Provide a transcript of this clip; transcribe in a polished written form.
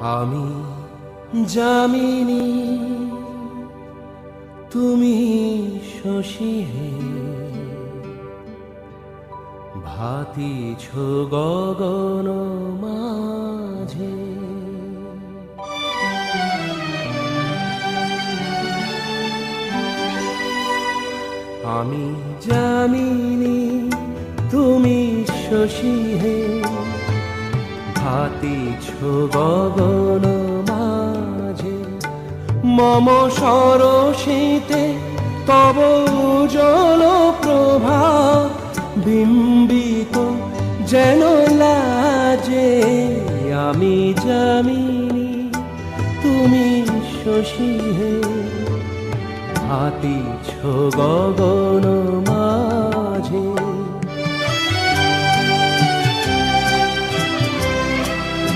আমি যামিনী, তুমি শশী হে, ভাতিছ গগন মাঝে। আমি যামিনী, তুমি শশী হে, ভাতিছ গগন মাঝে। মম সরসিতে তব উজ্জ্বল প্রভা, বিম্বিত যেন লাজে। আমি যামিনী, তুমি শশী হে, ভাতিছ গগন মাঝে।